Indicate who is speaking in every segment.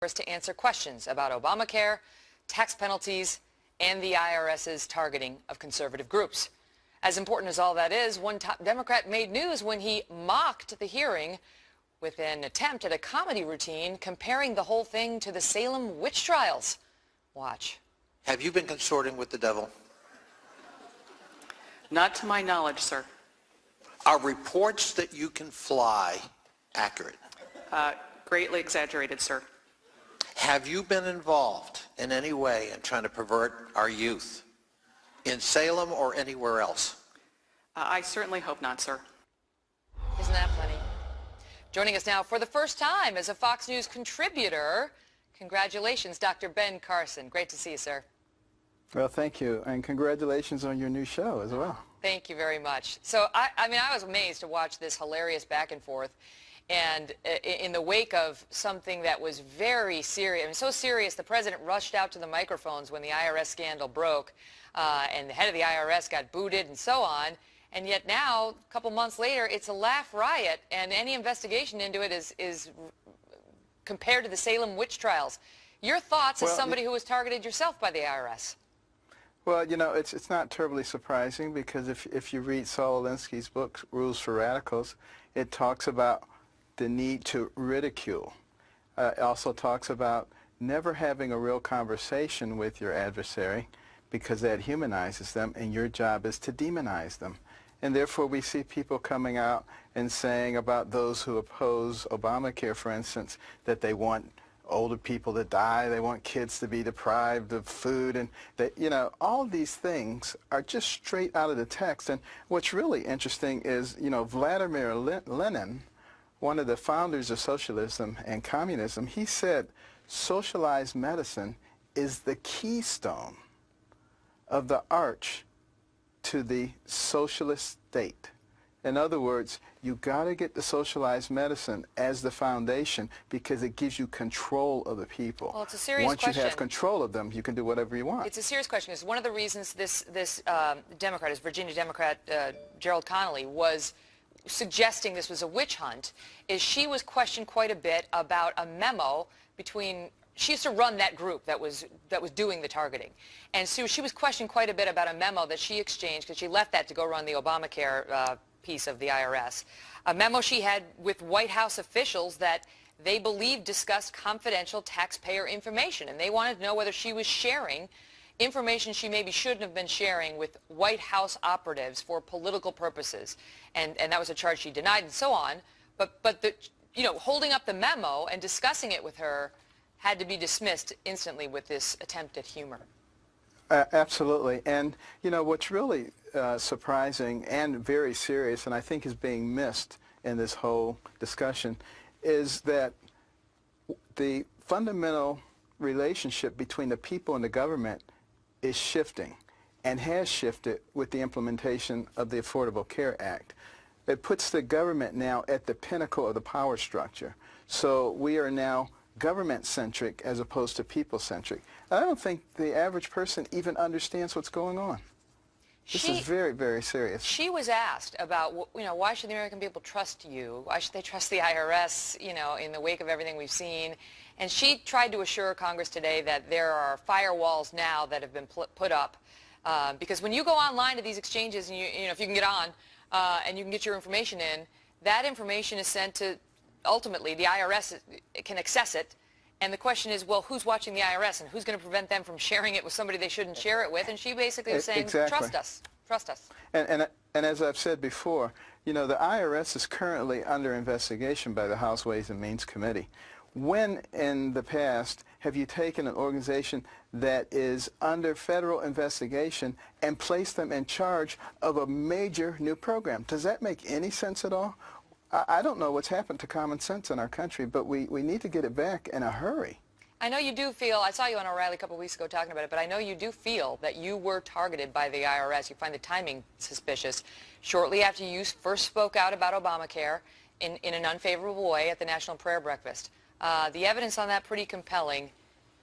Speaker 1: to answer questions about Obamacare, tax penalties, and the IRS's targeting of conservative groups. As important as all that is, one top Democrat made news when he mocked the hearing with an attempt at a comedy routine comparing the whole thing to the Salem witch trials. Watch.
Speaker 2: Have you been consorting with the devil?
Speaker 3: Not to my knowledge, sir.
Speaker 2: Are reports that you can fly accurate?
Speaker 3: Greatly exaggerated, sir.
Speaker 2: Have you been involved in any way in trying to pervert our youth in Salem or anywhere else?
Speaker 3: I certainly hope not, sir.
Speaker 1: Isn't that funny? Joining us now for the first time as a Fox News contributor, congratulations, Dr. Ben Carson. Great to see you, sir.
Speaker 4: Well, thank you, and congratulations on your new show as well.
Speaker 1: Thank you very much. So, I mean, I was amazed to watch this hilarious back and forth. And in the wake of something that was very serious, I mean, so serious, the president rushed out to the microphones when the IRS scandal broke, and the head of the IRS got booted and so on. And yet now, a couple months later, it's a laugh riot, and any investigation into it is compared to the Salem witch trials. Your thoughts as somebody who was targeted yourself by the IRS?
Speaker 4: Well, you know, it's not terribly surprising, because if you read Saul Alinsky's book, Rules for Radicals, it talks about the need to ridicule. It also talks about never having a real conversation with your adversary, because that humanizes them, and your job is to demonize them. And therefore we see people coming out and saying about those who oppose Obamacare, for instance, that they want older people to die, they want kids to be deprived of food, and that, you know, all of these things are just straight out of the text. And what's really interesting is, you know, Vladimir Lenin, one of the founders of socialism and communism, he said socialized medicine is the keystone of the arch to the socialist state. In other words, you got to get the socialized medicine as the foundation, because it gives you control of the people.
Speaker 1: Well, it's a serious
Speaker 4: question. Once you have control of them, you can do whatever you want.
Speaker 1: It's a serious question, because one of the reasons this Democrat, this Virginia Democrat, Gerald Connolly, was suggesting this was a witch hunt, is she was questioned quite a bit about a memo between, she used to run that group that was doing the targeting, and so she was questioned quite a bit about a memo that she exchanged, because she left that to go run the Obamacare piece of the IRS, a memo she had with White House officials that they believed discussed confidential taxpayer information, and they wanted to know whether she was sharing information she maybe shouldn't have been sharing with White House operatives for political purposes, and that was a charge she denied and so on. But the, you know, holding up the memo and discussing it with her had to be dismissed instantly with this attempt at humor.
Speaker 4: Absolutely. And, you know, what's really surprising and very serious, and I think is being missed in this whole discussion, is that the fundamental relationship between the people and the government is shifting, and has shifted with the implementation of the Affordable Care Act. It puts the government now at the pinnacle of the power structure. So we are now government-centric as opposed to people-centric. I don't think the average person even understands what's going on. This is very, very serious.
Speaker 1: She was asked about, you know, why should the American people trust you? Why should they trust the IRS, you know, in the wake of everything we've seen? And she tried to assure Congress today that there are firewalls now that have been put up, because when you go online to these exchanges, and you know, if you can get on and you can get your information in, that information is sent to, ultimately, the IRS can access it. And the question is, well, who's watching the IRS, and who's going to prevent them from sharing it with somebody they shouldn't share it with? And she basically was saying, trust us, trust us.
Speaker 4: And as I've said before, you know, the IRS is currently under investigation by the House Ways and Means Committee. When in the past have you taken an organization that is under federal investigation and placed them in charge of a major new program? Does that make any sense at all? I don't know what's happened to common sense in our country, but we need to get it back in a hurry.
Speaker 1: I know you do feel, I saw you on O'Reilly a couple of weeks ago talking about it, but I know you do feel that you were targeted by the IRS. You find the timing suspicious. Shortly after you first spoke out about Obamacare in an unfavorable way at the National Prayer Breakfast. The evidence on that pretty compelling.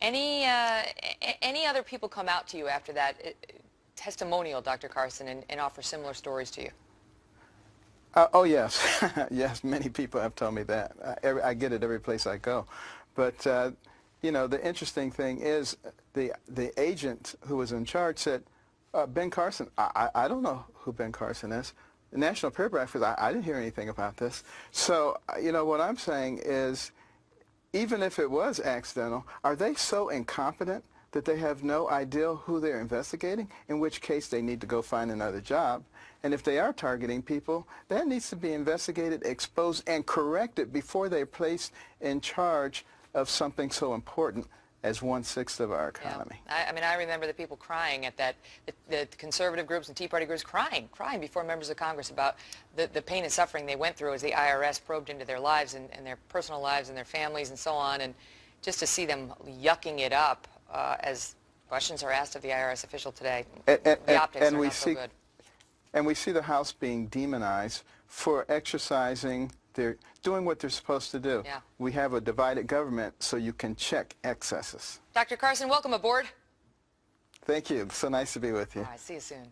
Speaker 1: Any other people come out to you after that testimonial, Dr. Carson, and offer similar stories to you?
Speaker 4: Oh, yes. Yes, many people have told me that. I get it every place I go. But, you know, the interesting thing is the agent who was in charge said, Ben Carson, I don't know who Ben Carson is. The National Paragraph says, I didn't hear anything about this. So, you know, what I'm saying is, even if it was accidental, are they so incompetent that they have no idea who they're investigating, in which case they need to go find another job? And if they are targeting people, that needs to be investigated, exposed, and corrected before they're placed in charge of something so important as 1/6 of our economy.
Speaker 1: Yeah. I mean, I remember the people crying at that, the conservative groups and Tea Party groups crying before members of Congress about the pain and suffering they went through as the IRS probed into their lives and their personal lives and their families and so on. And just to see them yucking it up as questions are asked of the IRS official today, the optics are not so good.
Speaker 4: And we see the House being demonized for exercising doing what they're supposed to do.
Speaker 1: Yeah.
Speaker 4: We have a divided government so you can check excesses.
Speaker 1: Dr. Carson, welcome aboard.
Speaker 4: Thank you. So nice to be with you.
Speaker 1: All right, see you soon.